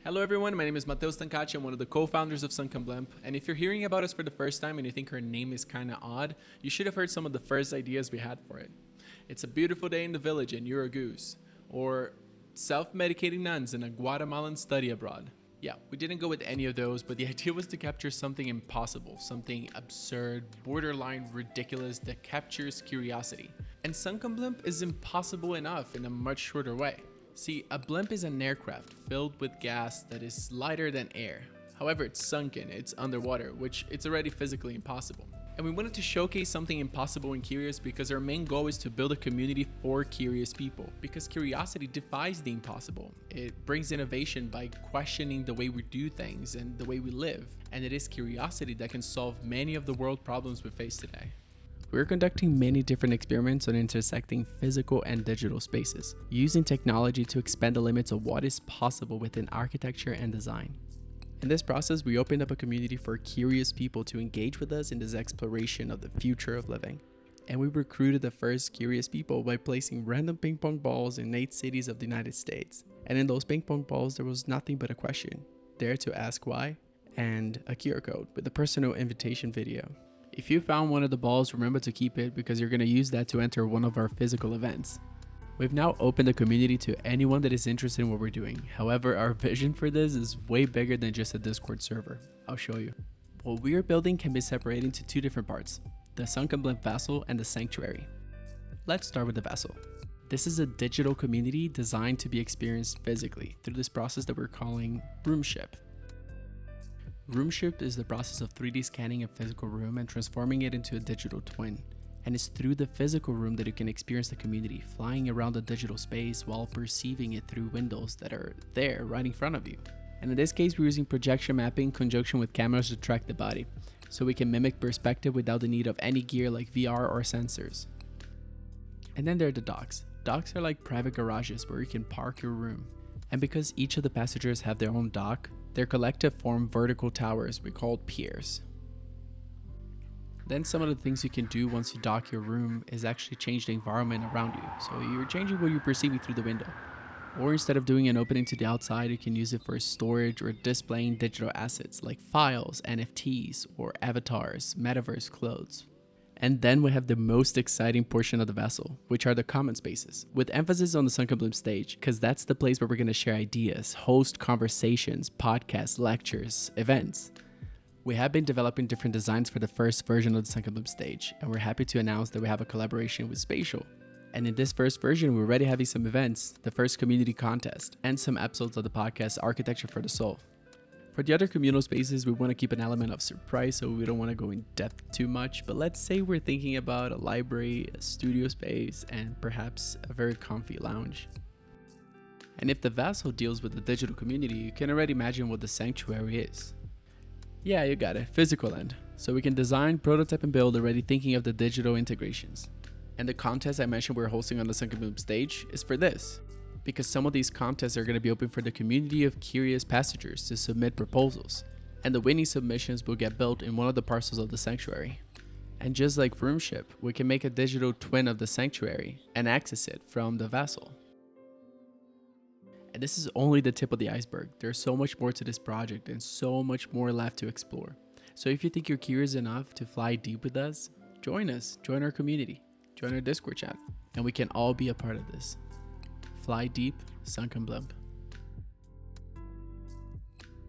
Hello everyone, my name is Mateus Tancacci. I'm one of the co-founders of Sunken Blimp, and if you're hearing about us for the first time and you think our name is kinda odd, you should have heard some of the first ideas we had for it. It's a beautiful day in the village and you're a goose, or self-medicating nuns in a Guatemalan study abroad. Yeah, we didn't go with any of those, but the idea was to capture something impossible, something absurd, borderline ridiculous that captures curiosity. And Sunken Blimp is impossible enough in a much shorter way. See, a blimp is an aircraft filled with gas that is lighter than air. However, it's sunken, it's underwater, which it's already physically impossible. And we wanted to showcase something impossible and curious because our main goal is to build a community for curious people. Because curiosity defies the impossible. It brings innovation by questioning the way we do things and the way we live. And it is curiosity that can solve many of the world problems we face today. We're conducting many different experiments on intersecting physical and digital spaces, using technology to expand the limits of what is possible within architecture and design. In this process, we opened up a community for curious people to engage with us in this exploration of the future of living. And we recruited the first curious people by placing random ping pong balls in 8 cities of the United States. And in those ping pong balls, there was nothing but a question, dare to ask why, and a QR code with a personal invitation video. If you found one of the balls, remember to keep it because you're going to use that to enter one of our physical events. We've now opened the community to anyone that is interested in what we're doing. However, our vision for this is way bigger than just a Discord server. I'll show you. What we are building can be separated into 2 different parts, the Sunken Blimp Vassal and the Sanctuary. Let's start with the Vassal. This is a digital community designed to be experienced physically through this process that we're calling roomship. Roomship is the process of 3D scanning a physical room and transforming it into a digital twin. And it's through the physical room that you can experience the community, flying around the digital space while perceiving it through windows that are there right in front of you. And in this case, we're using projection mapping in conjunction with cameras to track the body, so we can mimic perspective without the need of any gear like VR or sensors. And then there are the docks. Docks are like private garages where you can park your room. And because each of the passengers have their own dock, their collective form vertical towers we call piers. Then some of the things you can do once you dock your room is actually change the environment around you. So you're changing what you're perceiving through the window. Or instead of doing an opening to the outside, you can use it for storage or displaying digital assets like files, NFTs, or avatars, metaverse clothes. And then we have the most exciting portion of the vessel, which are the common spaces, with emphasis on the Sunken Blimp stage, because that's the place where we're going to share ideas, host conversations, podcasts, lectures, events. We have been developing different designs for the first version of the Sunken Blimp stage, and we're happy to announce that we have a collaboration with Spatial. And in this first version, we're already having some events, the first community contest, and some episodes of the podcast Architecture for the Soul. For the other communal spaces, we want to keep an element of surprise, so we don't want to go in depth too much, but let's say we're thinking about a library, a studio space, and perhaps a very comfy lounge. And if the Vassal deals with the digital community, you can already imagine what the Sanctuary is. Yeah, you got it, physical end. So we can design, prototype, and build already thinking of the digital integrations. And the contest I mentioned we're hosting on the Sunken Blimp stage is for this. Because some of these contests are going to be open for the community of curious passengers to submit proposals, and the winning submissions will get built in one of the parcels of the Sanctuary. And just like Roomship, we can make a digital twin of the Sanctuary and access it from the Vassal. And this is only the tip of the iceberg. There's so much more to this project and so much more left to explore. So if you think you're curious enough to fly deep with us, join our community, join our Discord chat, and we can all be a part of this. Fly deep, Sunken Blimp.